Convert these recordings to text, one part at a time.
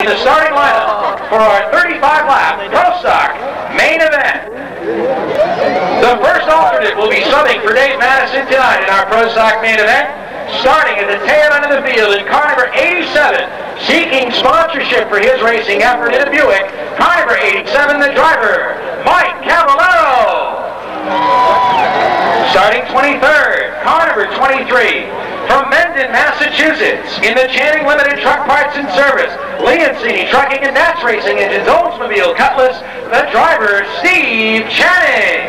in the starting lineup for our 35-lap Pro Stock main event. The first alternate will be subbing for Dave Madison tonight in our Pro Stock main event. Starting at the tail end of the field in car number 87, seeking sponsorship for his racing effort in a Buick. Car number 87, the driver, Mike Cavallaro. Starting 23rd, car number 23, from Mendon, Massachusetts, in the Channing Limited Truck Parts and Service, Leoncini Trucking and Nats Racing Engines, Oldsmobile Cutlass, the driver, Steve Channing.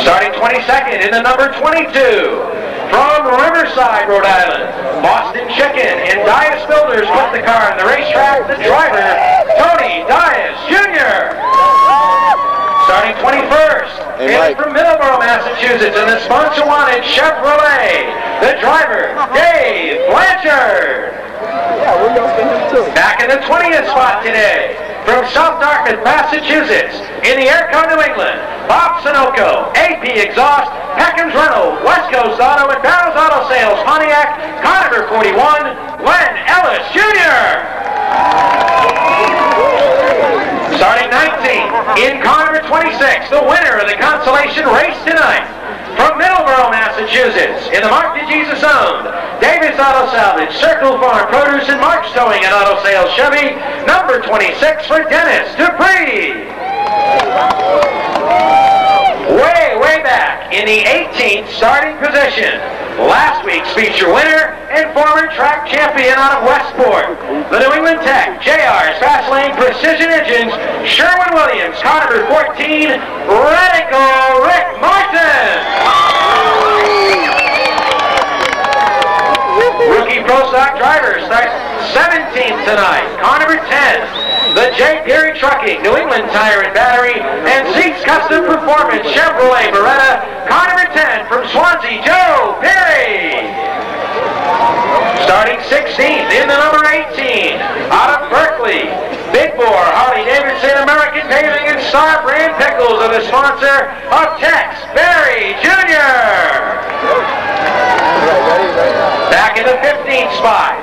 Starting 22nd in the number 22, from Riverside, Rhode Island, Boston Chicken and Dias Builders put the car on the racetrack, the driver, Tony Dias Jr. Starting 21st, hailing from Middleborough, Massachusetts, in the sponsor wanted Chevrolet, the driver, Dave Blanchard. Back in the 20th spot today, from South Dartmouth, Massachusetts, in the Airco New England, Bob Sunoco, AP Exhaust, Peckham's Renault, West Coast Auto, and Barrows Auto Sales, Pontiac, car number 41, Glenn Ellis Jr. Starting 19th, in car number 26, the winner of the consolation race tonight, from Middleborough, Massachusetts, in the Mark DeJesus owned Davis Auto Salvage, Circle Farm Produce, and March Towing and Auto Sales Chevy, number 26 for Dennis Dupree. Way back in the 18th starting position, last week's feature winner and former track champion out of Westport, the New England Tech JR's Fast Lane Precision Engines, Sherwin-Williams, car number 14, Radical Rick Martin. Rookie Pro Stock driver starts 17th tonight, car number 10, the J. Perry Trucking, New England Tire and Battery, and Seats Custom Performance, Chevrolet Beretta, car number 10 from Swansea, Joe Perry. Starting 16th in the number 18, out of Berkeley, Big Bore, Harley Davidson, American Paving, and Star Brand Pickles are the sponsor of Tex Berry Jr. Back in the 15th spot,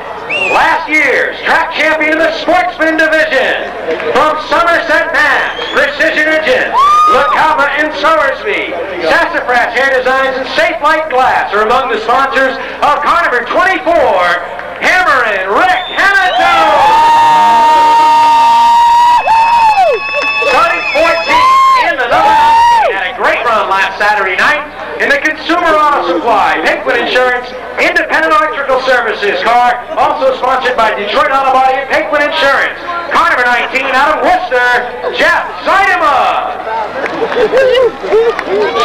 last year's track champion in the Sportsman Division, from Somerset, Mass, Precision Engine, LaCava and Sowersby, Sassafras Hair Designs, and Safe Light Glass are among the sponsors of car number 24, Hammerin' Rick Hamilton. Starting 14th in the number 9, had a great run last Saturday night in the Consumer Auto Supply, Pinkwood Insurance, Independent Electrical Services car, also sponsored by Detroit Auto Body and Pinkwood Insurance. Car number 19 out of Worcester, Jeff Seidema.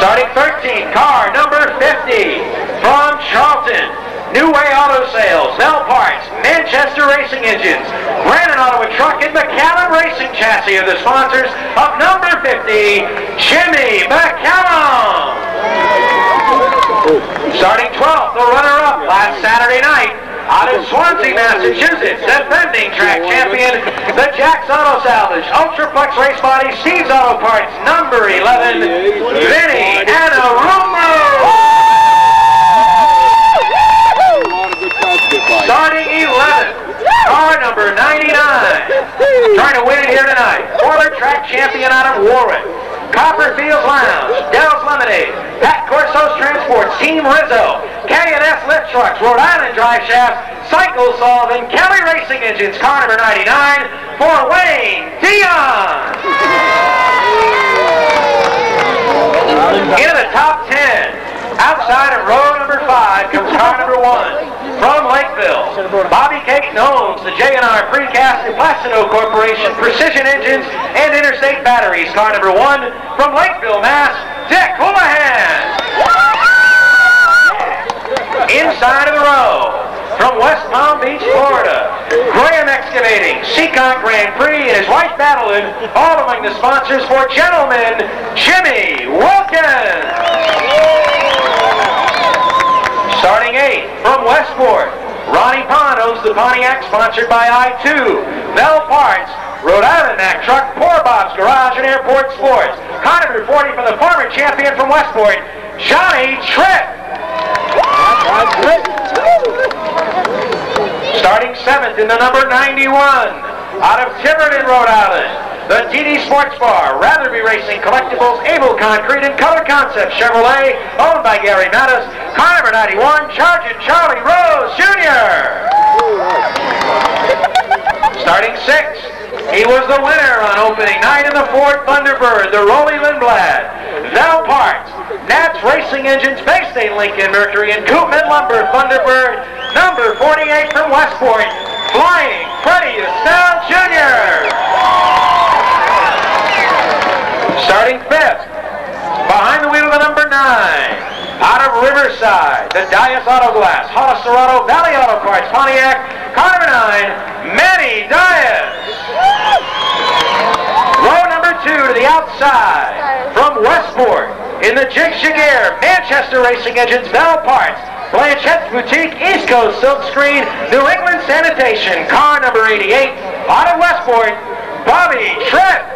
Starting 13th, car number 50 from Charlton, New Way Auto Sales, Bell Parts, Manchester Racing Engines, Brandon Auto and Truck, and McCallum Racing Chassis are the sponsors of number 50, Jimmy McCallum. Starting 12th, the runner-up last Saturday night, out of Swansea, Massachusetts, defending track champion, the Jack's Auto Salvage, Ultraplex Race Body, Steve's Auto Parts, number 11, Vinny Anarumo. Starting 11th, car number 99, trying to win it here tonight, former track champion out of Warwick, Copperfield Lounge, Dell's Lemonade, Pat Corso's Transports, Team Rizzo, K&S Lift Trucks, Rhode Island Drive Shafts, Cycle Solve, and Kelly Racing Engines, car number 99 for Wayne Dion. In the top 10, outside of row number 5 comes car number 1. From Lakeville, Bobby Caton owns the J&R Precast and Plastido Corporation, Precision Engines, and Interstate Batteries. Car number 1 from Lakeville, Mass, Dick Houlihan. Inside of the row, from West Palm Beach, Florida, Graham Excavating, Seekonk Grand Prix, and his wife Madeline, all among the sponsors for Gentleman Jimmy Wilkins. Starting 8th from Westport, Ronnie Pond owns the Pontiac, sponsored by I-2, Bell Parts, Rhode Island Mack Truck, Poor Bob's Garage, and Airport Sports. Car number 40 from the former champion from Westport, Johnny Tripp. Starting 7th in the number 91, out of Tiverton, Rhode Island, the TD Sports Bar, Ratherby Racing Collectibles, Able Concrete, and Color Concepts Chevrolet, owned by Gary Mattis. Car number 91, Charging Charlie Rose Jr. Starting 6th, he was the winner on opening night in the Ford Thunderbird, the Rolly Lindblad. Val Parks, Nats Racing Engines, Bay State Lincoln Mercury, and Koopman Lumber Thunderbird, number 48 from Westport, Flying Freddie Astle Jr. Starting 5th, behind the wheel of the number 9, out of Riverside, the Dias Auto Glass, Hollis Serrato, Valley Auto Parts, Pontiac, car number 9, Manny Dias. Row number 2 to the outside, from Westport, in the Jig Jaguar, Manchester Racing Engines, Bell Parts, Blanchette's Boutique, East Coast Silk Screen, New England Sanitation, car number 88, out of Westport, Bobby Tripp.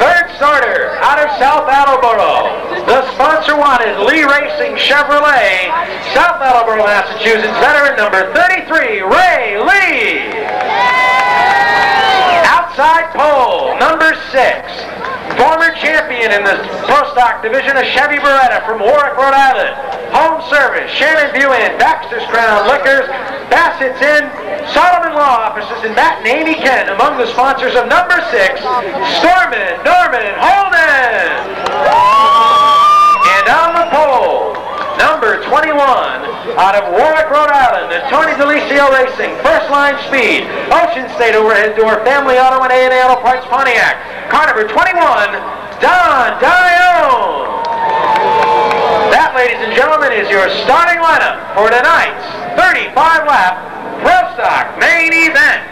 Third starter, out of South Attleboro, the sponsor wanted, Lee Racing Chevrolet, South Attleboro, Massachusetts, veteran number 33, Ray Lee. Outside pole, number 6, former champion in the Pro Stock division, a Chevy Beretta from Warwick, Rhode Island. Home service, Shannon View Inn, Baxter's Crown Liquors, Bassett's Inn, Solomon Law Offices, and Matt and Amy Kent among the sponsors of number 6, Stormin Norman Holden. And on the pole, number 21, out of Warwick, Rhode Island, the Tony Delisio Racing, First Line Speed, Ocean State Overhead Door, Family Auto, and A&A Auto Parts Pontiac. Car number 21, Don Dion. That, ladies and gentlemen, is your starting lineup for tonight's 35-lap Pro Stock main event.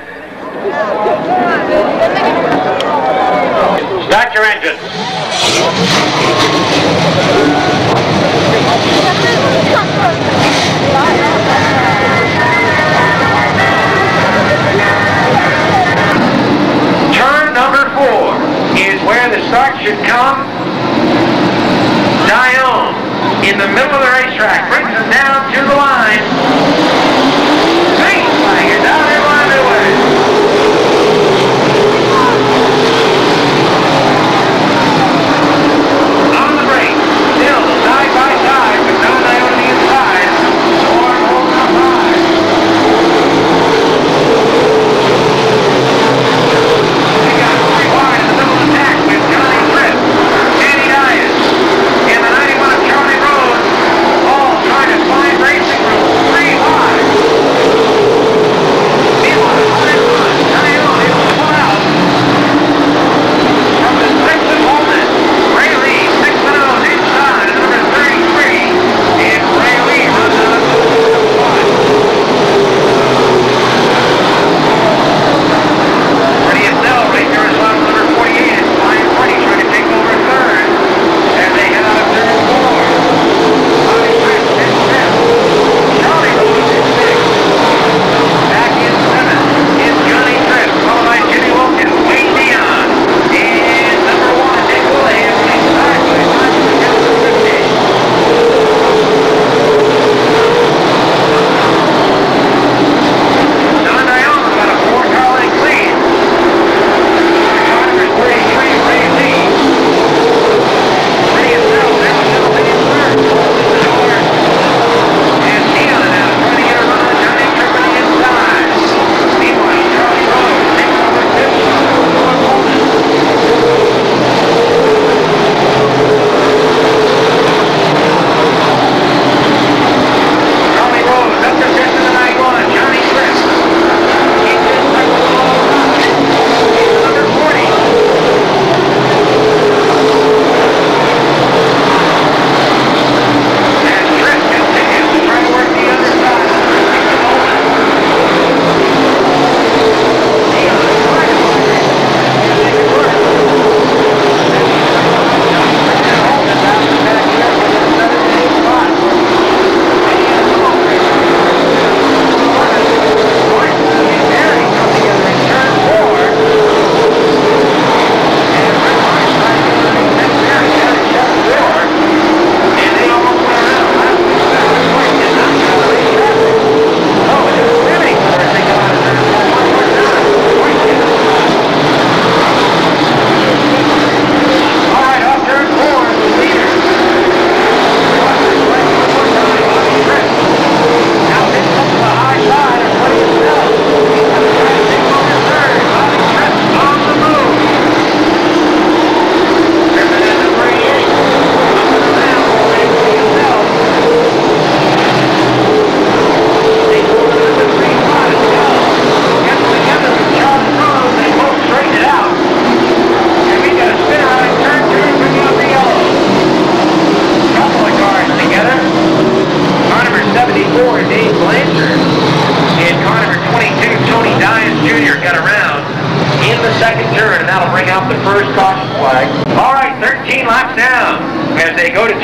Start your engine. Turn number 4 is where the start should come. Dion, in the middle of the racetrack, brings them down to the line. Green flag is down there line away.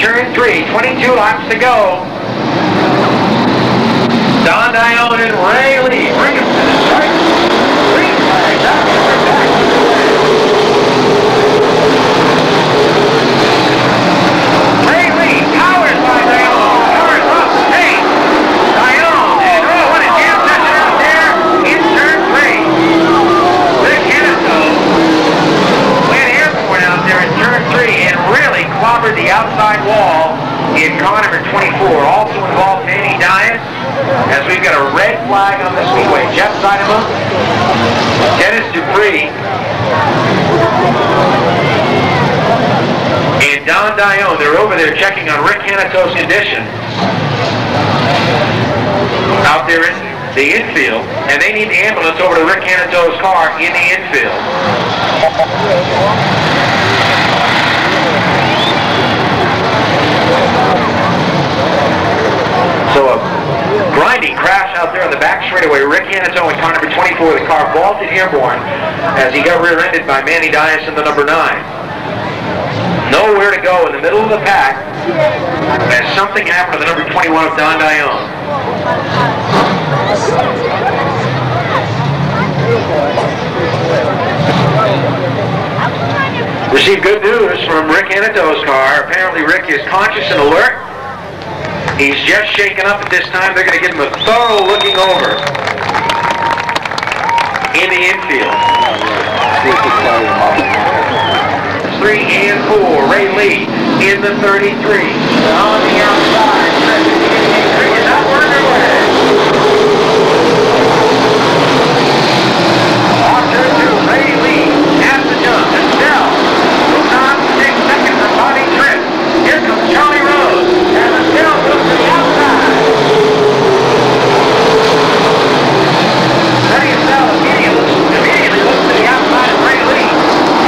turn 3. 22 laps to go. Don Dion and Ray Lee bring him to the strike. Green flag. That's the back. Ray Lee powers by Dion. Powers up. Hey, Dion. And oh, what a jam session out there in turn 3. Rick Hanato went airborne out there in turn 3 and really clobbered the outside wall in car number 24. Also involved Manny Dion, as we've got a red flag on the Speedway. Jeff Seidema, Dennis Dupree, and Don Dion. They're over there checking on Rick Hanato's condition out there in the infield, and they need the ambulance over to Rick Hanato's car in the infield. So a grinding crash out there on the back straightaway. Rick Hanato in car number 24. The car vaulted airborne as he got rear-ended by Manny Dion in the number 9. Nowhere to go in the middle of the pack as something happened to the number 21 of Don Dion. Received good news from Rick Hanato's car. Apparently Rick is conscious and alert. He's just shaken up at this time. They're going to give him a thorough looking over in the infield. 3 and 4. Ray Lee in the 33. On the outside. Is that word or what? On turn 2. Ray Lee has the jump. And Dell moves on to 6 seconds from Bobby Tripp. Here comes Charlie Rose. And the Dell moves to the outside. Freddie Astle immediately looks to the outside of Ray Lee.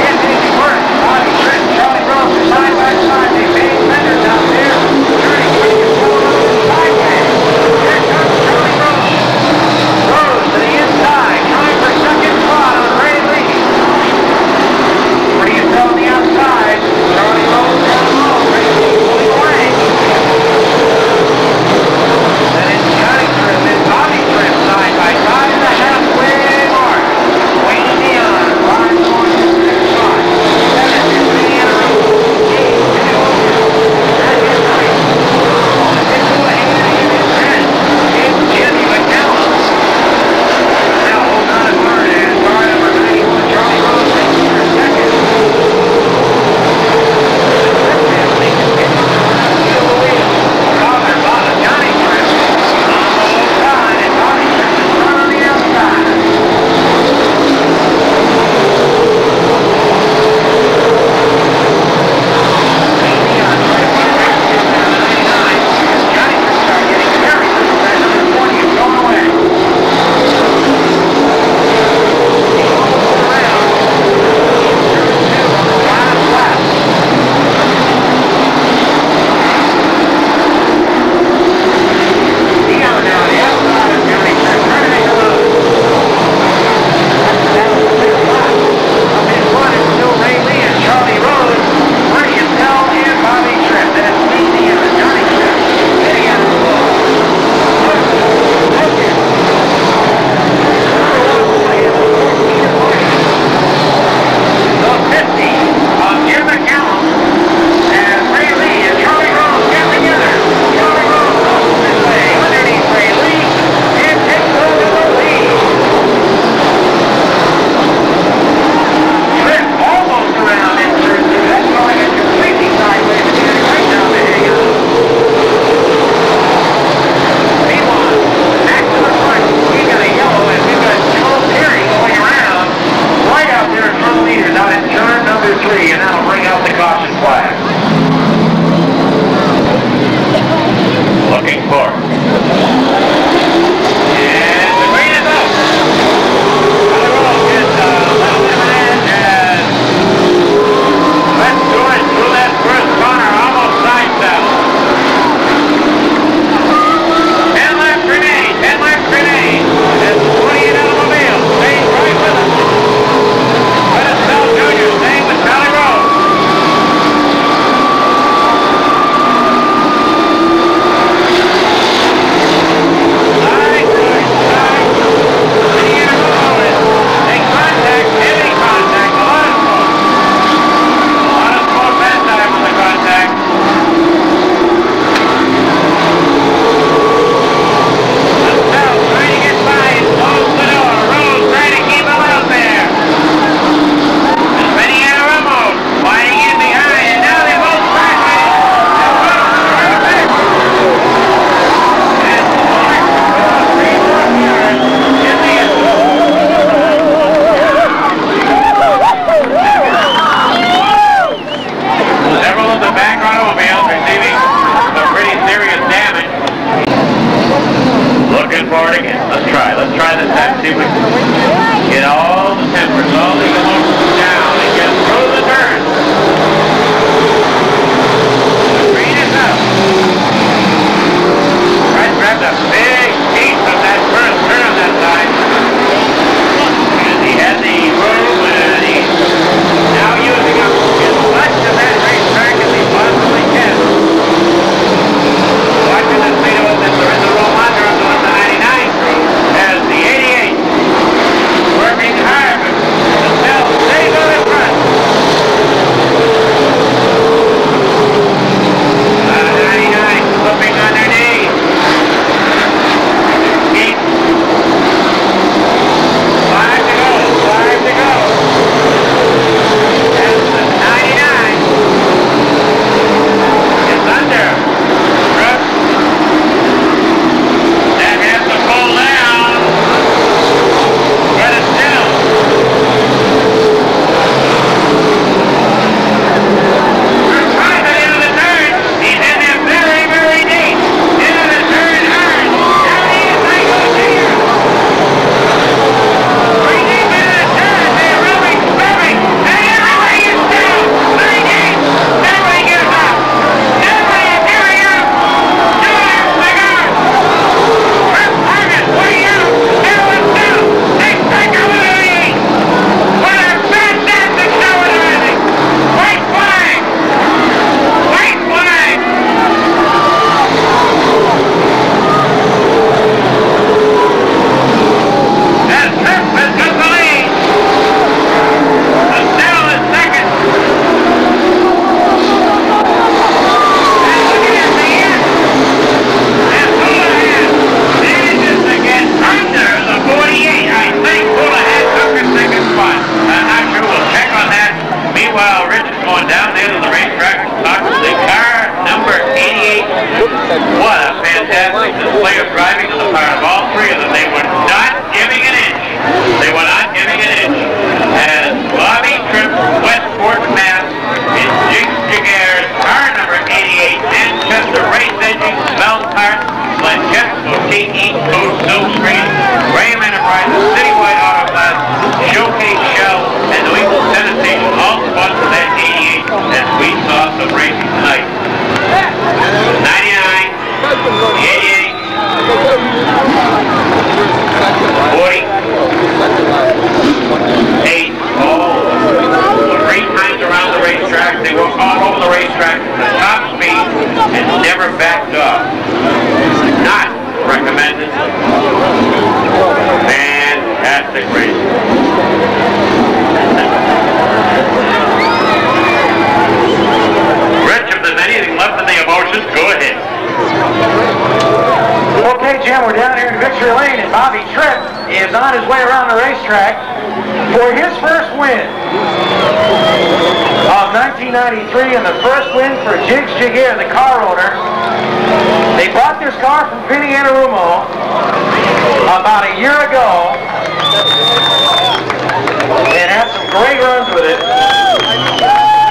Can't do anything worse. Bobby Tripp, Charlie Rose are side by side. They bang fenders out there. Turning quick and right, let's try this time. See if we can get all the tempers, all the emotions down and get through the turn. The green is up. Fred grabbed a big piece of that first turn on that side. And he had the room and he's now using up as much of that racetrack as he possibly can. Watching the speed of it, there is a roll under him on the 99 crew as the 88 working hard to still stays on in front. The 99 slipping underneath. Keep 5 to go, 5 to go. As the 99 is under. That has to pull down. Fred Astle. We're trying to into the turn. He's in there very, very deep. Into the turn hard. Down he is. I go here. Way deep into the turn. They're rubbing, rubbing. And everybody is down. 98. Everybody gives up. Everybody is giving up. Do it. My God. Way out! Everyone's down! Take back over the lead! What a fantastic show of driving! White flag! White flag! As Tripp has got the lead! Astle is second! And looking at the end! And Houlihan manages to get under the 48. I think Houlihan took a second spot. I'm not sure. We'll check on that. Meanwhile, Rich is going down there to the racetrack to talk to the car number 88. What a fantastic display of driving on the part of all three of them. They were not giving an inch. They were not giving an inch. As Bobby Tripp, Westport, Mass, in Dick Houlihan's car number 88, Manchester Race Engine, Bell Cart, Lanchester Boutique, East Coast, Silk Screen, Graham Enterprises, Citywide Auto Glass, Showcase Shell, and New England Sanitation all sponsor that 88 as we saw some racing tonight. 99, the 88, 40, 8, all 3 times around the racetrack. They were all over the racetrack at the top speed and never backed off. Not recommended. Fantastic racing. Rich, if there's anything left in the emotions, go ahead. Okay, Jim, we're down here in Victory Lane, and Bobby Tripp is on his way around the racetrack for his first win of 1993 and the first win for Jigs Jiguer, the car owner. They bought this car from Vinny Anarumo about a year ago and had some great runs with it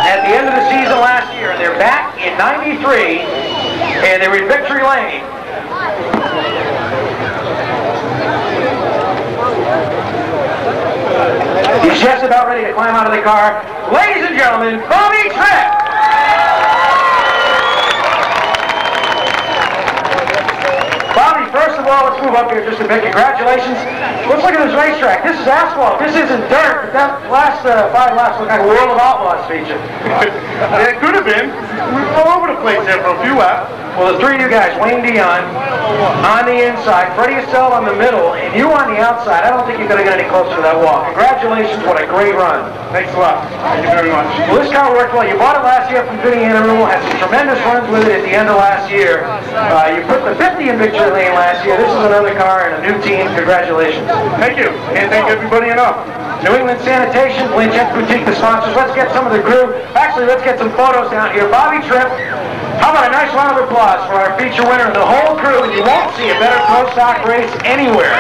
at the end of the season last year. And they're back in 93 and they're in Victory Lane. He's just about ready to climb out of the car. Ladies and gentlemen, Bobby Tripp! Bobby, first of all, let's move up here just a bit. Congratulations. Let's look at this racetrack. This is asphalt. This isn't dirt. But that last 5 laps look like a World of Outlaws feature. It could have been. We were all over the place there for a few laps. Well, the 3 of you guys, Wayne Dion on the inside, Fred Astle on the middle, and you on the outside. I don't think you're going to get any closer to that wall. Congratulations. What a great run. Thanks a lot. Thank you very much. Well, this car worked well. You bought it last year from Vinny Anarumo, had some tremendous runs with it at the end of last year. You put the 50 in Victory Lane last year. This is another car and a new team. Congratulations. Thank you. Can't thank everybody enough. New England Sanitation, Lanchester Boutique, the sponsors. Let's get some of the crew. Actually, let's get some photos down here. Bobby Tripp. How about a nice round of applause for our feature winner and the whole crew? You won't see a better pro stock race anywhere.